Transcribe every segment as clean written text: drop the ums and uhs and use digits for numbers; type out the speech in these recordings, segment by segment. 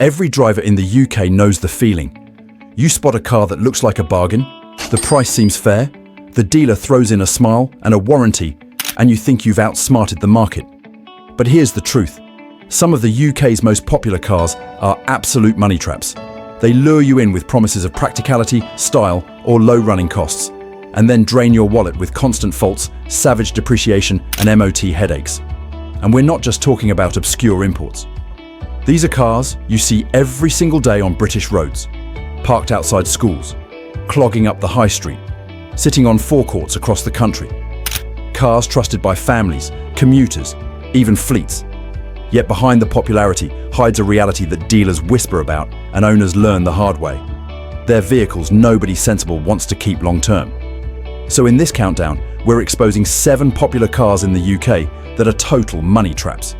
Every driver in the UK knows the feeling. You spot a car that looks like a bargain, the price seems fair, the dealer throws in a smile and a warranty, and you think you've outsmarted the market. But here's the truth. Some of the UK's most popular cars are absolute money traps. They lure you in with promises of practicality, style, or low running costs, and then drain your wallet with constant faults, savage depreciation, and MOT headaches. And we're not just talking about obscure imports. These are cars you see every single day on British roads, parked outside schools, clogging up the high street, sitting on forecourts across the country. Cars trusted by families, commuters, even fleets. Yet behind the popularity hides a reality that dealers whisper about and owners learn the hard way. They're vehicles nobody sensible wants to keep long term. So in this countdown, we're exposing 7 popular cars in the UK that are total money traps.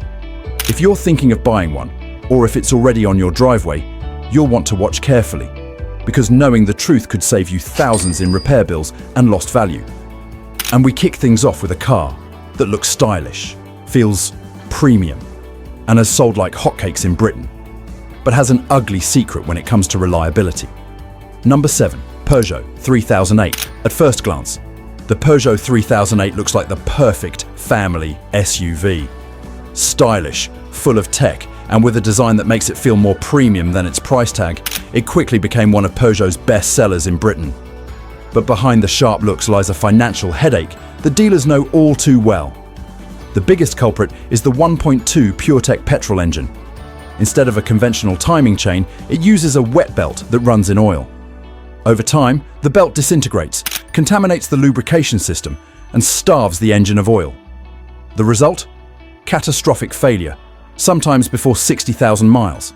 If you're thinking of buying one, or if it's already on your driveway, you'll want to watch carefully, because knowing the truth could save you thousands in repair bills and lost value. And we kick things off with a car that looks stylish, feels premium, and has sold like hotcakes in Britain, but has an ugly secret when it comes to reliability. Number 7, Peugeot 3008. At first glance, the Peugeot 3008 looks like the perfect family SUV. Stylish, full of tech, and with a design that makes it feel more premium than its price tag, it quickly became one of Peugeot's best sellers in Britain. But behind the sharp looks lies a financial headache the dealers know all too well. The biggest culprit is the 1.2 PureTech petrol engine. Instead of a conventional timing chain, it uses a wet belt that runs in oil. Over time, the belt disintegrates, contaminates the lubrication system, and starves the engine of oil. The result? Catastrophic failure, sometimes before 60,000 miles.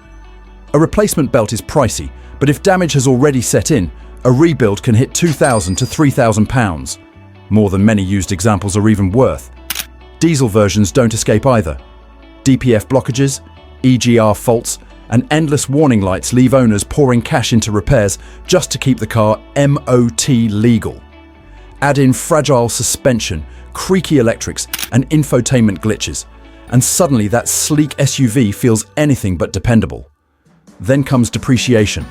A replacement belt is pricey, but if damage has already set in, a rebuild can hit £2,000 to £3,000, more than many used examples are even worth. Diesel versions don't escape either. DPF blockages, EGR faults, and endless warning lights leave owners pouring cash into repairs just to keep the car MOT legal. Add in fragile suspension, creaky electrics, and infotainment glitches, and suddenly that sleek SUV feels anything but dependable. Then comes depreciation.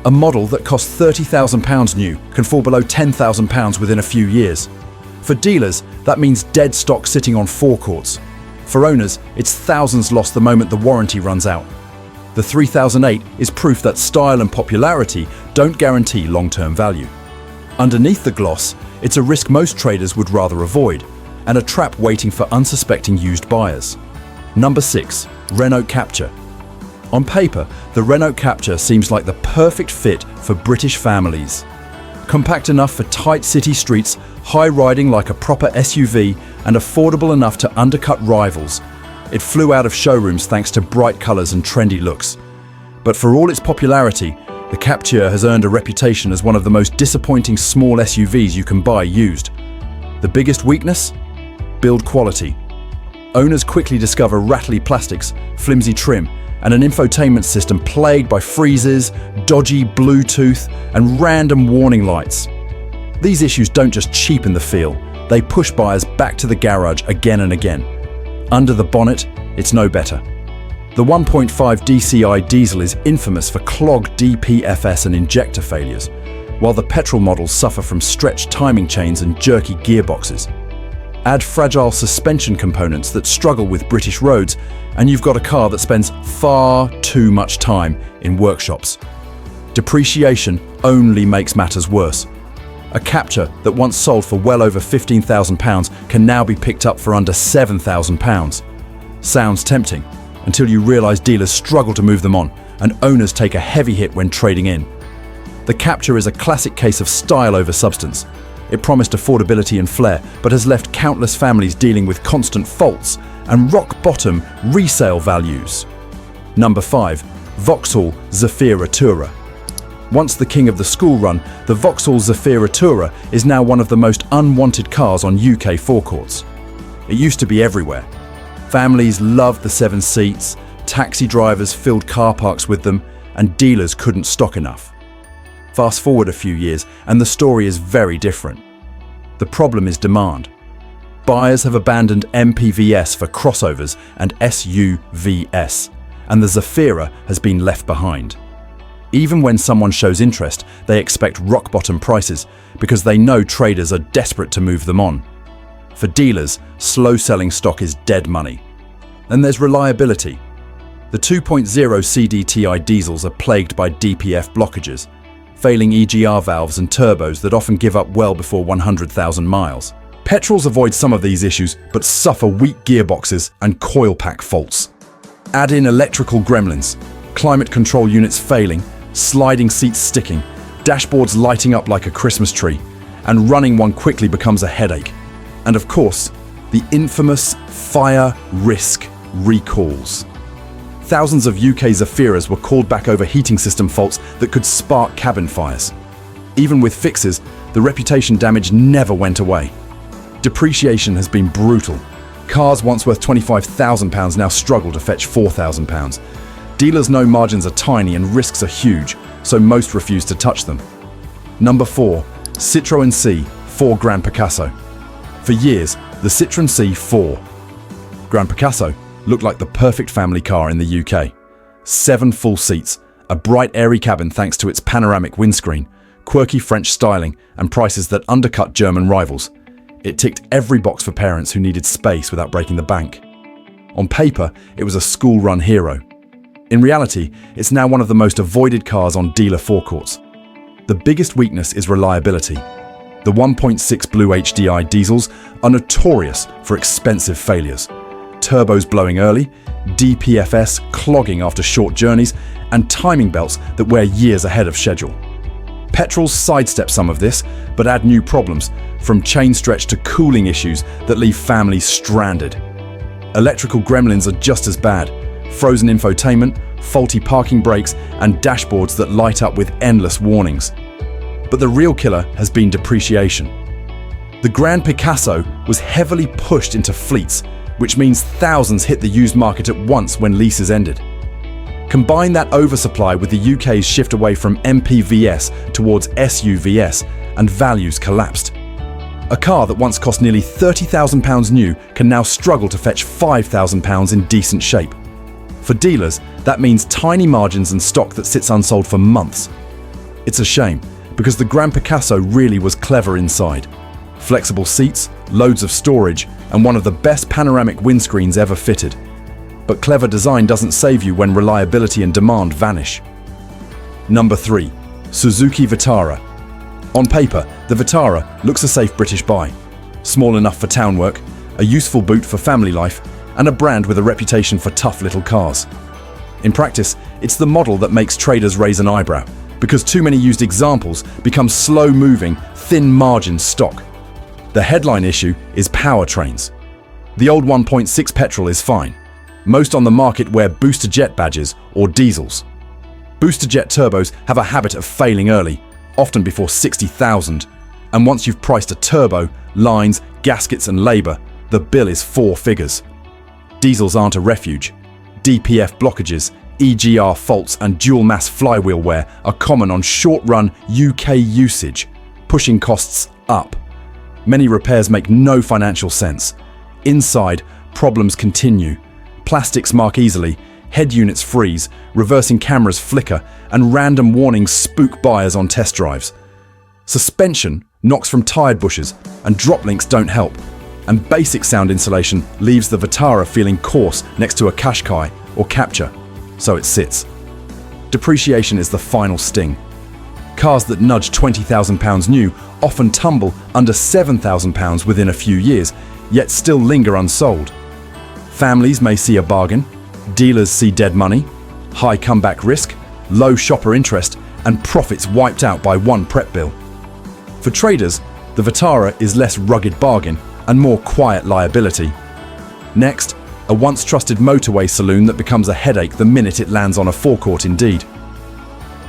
A model that costs £30,000 new can fall below £10,000 within a few years. For dealers, that means dead stock sitting on forecourts. For owners, it's thousands lost the moment the warranty runs out. The 3008 is proof that style and popularity don't guarantee long-term value. Underneath the gloss, it's a risk most traders would rather avoid, and a trap waiting for unsuspecting used buyers. Number 6, Renault Captur. On paper, the Renault Captur seems like the perfect fit for British families. Compact enough for tight city streets, high-riding like a proper SUV, and affordable enough to undercut rivals. It flew out of showrooms thanks to bright colours and trendy looks. But for all its popularity, the Captur has earned a reputation as one of the most disappointing small SUVs you can buy used. The biggest weakness? Build quality. Owners quickly discover rattly plastics, flimsy trim, and an infotainment system plagued by freezes, dodgy Bluetooth, and random warning lights. These issues don't just cheapen the feel, they push buyers back to the garage again and again. Under the bonnet, it's no better. The 1.5 DCI diesel is infamous for clogged DPFS and injector failures, while the petrol models suffer from stretched timing chains and jerky gearboxes. Add fragile suspension components that struggle with British roads, and you've got a car that spends far too much time in workshops. Depreciation only makes matters worse. A Captur that once sold for well over £15,000 can now be picked up for under £7,000. Sounds tempting, until you realise dealers struggle to move them on, and owners take a heavy hit when trading in. The Captur is a classic case of style over substance. It promised affordability and flair, but has left countless families dealing with constant faults and rock-bottom resale values. Number 5, Vauxhall Zafira Tourer. Once the king of the school run, the Vauxhall Zafira Tourer is now one of the most unwanted cars on UK forecourts. It used to be everywhere. Families loved the 7 seats, taxi drivers filled car parks with them, and dealers couldn't stock enough. Fast forward a few years, and the story is very different. The problem is demand. Buyers have abandoned MPVs for crossovers and SUVs, and the Zafira has been left behind. Even when someone shows interest, they expect rock-bottom prices because they know traders are desperate to move them on. For dealers, slow-selling stock is dead money. Then there's reliability. The 2.0 CDTI diesels are plagued by DPF blockages, failing EGR valves and turbos that often give up well before 100,000 miles. Petrols avoid some of these issues, but suffer weak gearboxes and coil pack faults. Add in electrical gremlins, climate control units failing, sliding seats sticking, dashboards lighting up like a Christmas tree, and running one quickly becomes a headache. And of course, the infamous fire risk recalls. Thousands of UK Zafiras were called back over heating system faults that could spark cabin fires. Even with fixes, the reputation damage never went away. Depreciation has been brutal. Cars once worth £25,000 now struggle to fetch £4,000. Dealers know margins are tiny and risks are huge, so most refuse to touch them. Number 4. Citroën C4 Grand Picasso. For years, the Citroën C4 Grand Picasso looked like the perfect family car in the UK. 7 full seats, a bright airy cabin thanks to its panoramic windscreen, quirky French styling, and prices that undercut German rivals. It ticked every box for parents who needed space without breaking the bank. On paper, it was a school-run hero. In reality, it's now one of the most avoided cars on dealer forecourts. The biggest weakness is reliability. The 1.6 Blue HDI diesels are notorious for expensive failures. Turbos blowing early, DPFS clogging after short journeys, and timing belts that wear years ahead of schedule. Petrols sidestep some of this, but add new problems, from chain stretch to cooling issues that leave families stranded. Electrical gremlins are just as bad. Frozen infotainment, faulty parking brakes, and dashboards that light up with endless warnings. But the real killer has been depreciation. The Grand Picasso was heavily pushed into fleets, which means thousands hit the used market at once when leases ended. Combine that oversupply with the UK's shift away from MPVs towards SUVs, and values collapsed. A car that once cost nearly £30,000 new can now struggle to fetch £5,000 in decent shape. For dealers, that means tiny margins and stock that sits unsold for months. It's a shame, because the Grand Picasso really was clever inside. Flexible seats, loads of storage, and one of the best panoramic windscreens ever fitted. But clever design doesn't save you when reliability and demand vanish. Number 3. Suzuki Vitara. On paper, the Vitara looks a safe British buy. Small enough for town work, a useful boot for family life, and a brand with a reputation for tough little cars. In practice, it's the model that makes traders raise an eyebrow, because too many used examples become slow-moving, thin-margin stock. The headline issue is powertrains. The old 1.6 petrol is fine. Most on the market wear booster jet badges or diesels. Booster jet turbos have a habit of failing early, often before 60,000, and once you've priced a turbo, lines, gaskets and labour, the bill is 4 figures. Diesels aren't a refuge. DPF blockages, EGR faults and dual-mass flywheel wear are common on short-run UK usage, pushing costs up. Many repairs make no financial sense. Inside, problems continue. Plastics mark easily, head units freeze, reversing cameras flicker, and random warnings spook buyers on test drives. Suspension knocks from tired bushes, and drop links don't help. And basic sound insulation leaves the Vitara feeling coarse next to a Qashqai or Captur, so it sits. Depreciation is the final sting. Cars that nudge £20,000 new often tumble under £7,000 within a few years, yet still linger unsold. Families may see a bargain, dealers see dead money, high comeback risk, low shopper interest, and profits wiped out by one prep bill. For traders, the Vitara is less rugged bargain and more quiet liability. Next, a once trusted motorway saloon that becomes a headache the minute it lands on a forecourt indeed.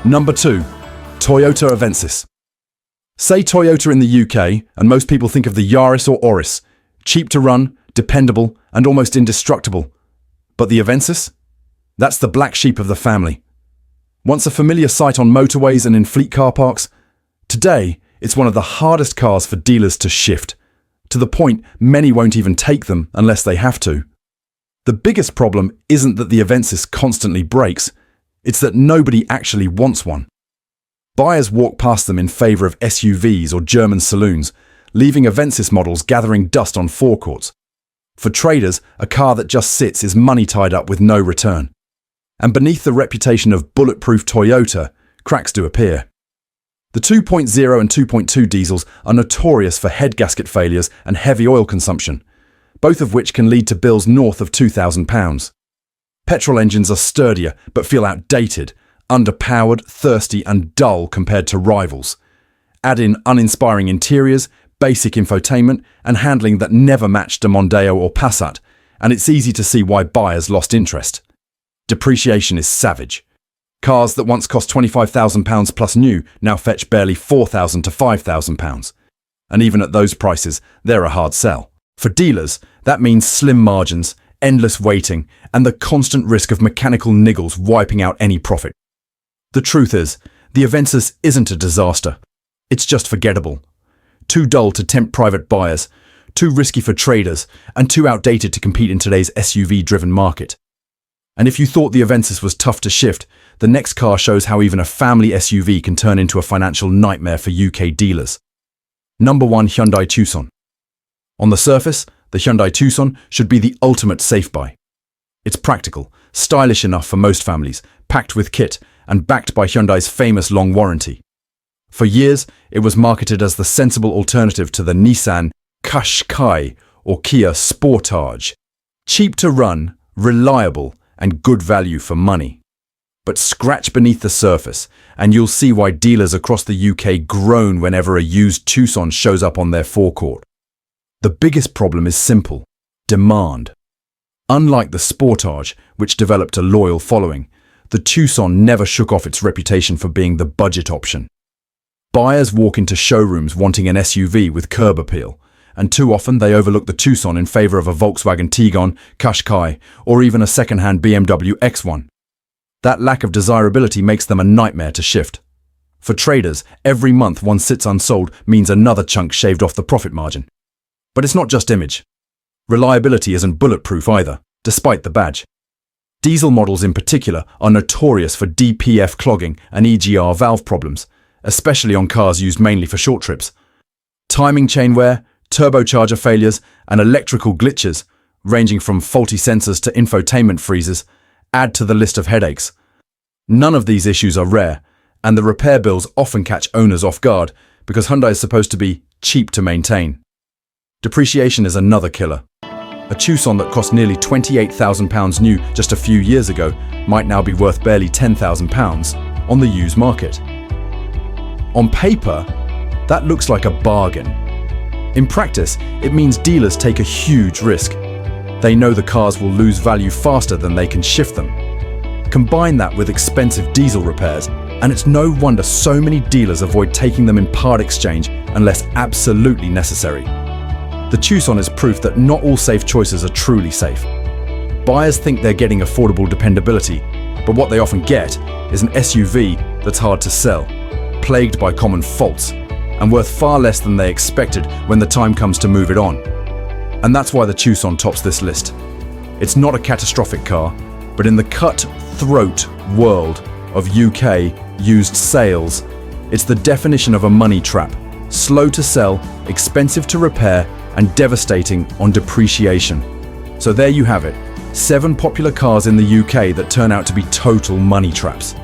Number 2. Toyota Avensis. Say Toyota in the UK, and most people think of the Yaris or Auris, cheap to run, dependable, and almost indestructible. But the Avensis? That's the black sheep of the family. Once a familiar sight on motorways and in fleet car parks, today it's one of the hardest cars for dealers to shift, to the point many won't even take them unless they have to. The biggest problem isn't that the Avensis constantly breaks, it's that nobody actually wants one. Buyers walk past them in favor of SUVs or German saloons, leaving Avensis models gathering dust on forecourts. For traders, a car that just sits is money tied up with no return. And beneath the reputation of bulletproof Toyota, cracks do appear. The 2.0 and 2.2 diesels are notorious for head gasket failures and heavy oil consumption, both of which can lead to bills north of £2,000. Petrol engines are sturdier but feel outdated, underpowered, thirsty and dull compared to rivals. Add in uninspiring interiors, basic infotainment and handling that never matched a Mondeo or Passat, and it's easy to see why buyers lost interest. Depreciation is savage. Cars that once cost £25,000 plus new now fetch barely £4,000 to £5,000. And even at those prices, they're a hard sell. For dealers, that means slim margins, endless waiting, and the constant risk of mechanical niggles wiping out any profit. The truth is, the Avensis isn't a disaster. It's just forgettable. Too dull to tempt private buyers, too risky for traders, and too outdated to compete in today's SUV-driven market. And if you thought the Avensis was tough to shift, the next car shows how even a family SUV can turn into a financial nightmare for UK dealers. Number 1, Hyundai Tucson. On the surface, the Hyundai Tucson should be the ultimate safe buy. It's practical, stylish enough for most families, packed with kit, and backed by Hyundai's famous long warranty. For years, it was marketed as the sensible alternative to the Nissan Qashqai or Kia Sportage. Cheap to run, reliable, and good value for money. But scratch beneath the surface, and you'll see why dealers across the UK groan whenever a used Tucson shows up on their forecourt. The biggest problem is simple: demand. Unlike the Sportage, which developed a loyal following, the Tucson never shook off its reputation for being the budget option. Buyers walk into showrooms wanting an SUV with curb appeal, and too often they overlook the Tucson in favor of a Volkswagen Tiguan, Qashqai, or even a second-hand BMW X1. That lack of desirability makes them a nightmare to shift. For traders, every month one sits unsold means another chunk shaved off the profit margin. But it's not just image. Reliability isn't bulletproof either, despite the badge. Diesel models in particular are notorious for DPF clogging and EGR valve problems, especially on cars used mainly for short trips. Timing chain wear, turbocharger failures, and electrical glitches, ranging from faulty sensors to infotainment freezes, add to the list of headaches. None of these issues are rare, and the repair bills often catch owners off guard because Hyundai is supposed to be cheap to maintain. Depreciation is another killer. A Tucson that cost nearly £28,000 new just a few years ago might now be worth barely £10,000 on the used market. On paper, that looks like a bargain. In practice, it means dealers take a huge risk. They know the cars will lose value faster than they can shift them. Combine that with expensive diesel repairs, and it's no wonder so many dealers avoid taking them in part exchange unless absolutely necessary. The Tucson is proof that not all safe choices are truly safe. Buyers think they're getting affordable dependability, but what they often get is an SUV that's hard to sell, plagued by common faults, and worth far less than they expected when the time comes to move it on. And that's why the Tucson tops this list. It's not a catastrophic car, but in the cutthroat world of UK used sales, it's the definition of a money trap, slow to sell, expensive to repair, and devastating on depreciation. So there you have it, 7 popular cars in the UK that turn out to be total money traps.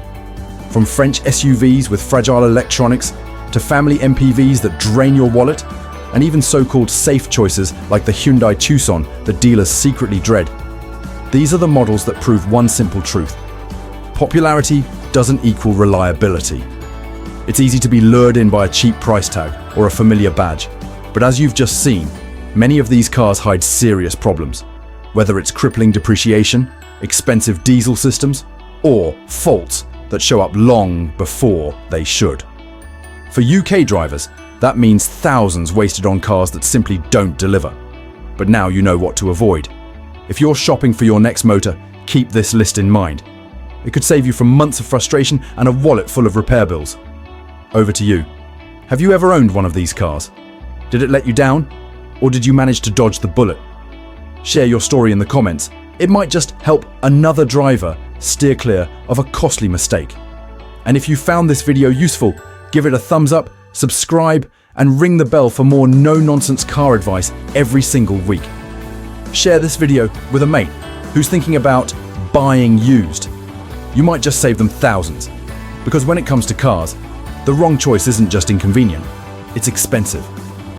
From French SUVs with fragile electronics, to family MPVs that drain your wallet, and even so-called safe choices like the Hyundai Tucson that dealers secretly dread. These are the models that prove one simple truth: popularity doesn't equal reliability. It's easy to be lured in by a cheap price tag or a familiar badge, but as you've just seen, many of these cars hide serious problems, whether it's crippling depreciation, expensive diesel systems, or faults that show up long before they should. For UK drivers, that means thousands wasted on cars that simply don't deliver. But now you know what to avoid. If you're shopping for your next motor, keep this list in mind. It could save you from months of frustration and a wallet full of repair bills. Over to you. Have you ever owned one of these cars? Did it let you down? Or did you manage to dodge the bullet? Share your story in the comments, It might just help another driver steer clear of a costly mistake. And if you found this video useful, give it a thumbs up, subscribe, and ring the bell for more no-nonsense car advice every single week. Share this video with a mate who's thinking about buying used. You might just save them thousands. Because when it comes to cars, the wrong choice isn't just inconvenient, it's expensive.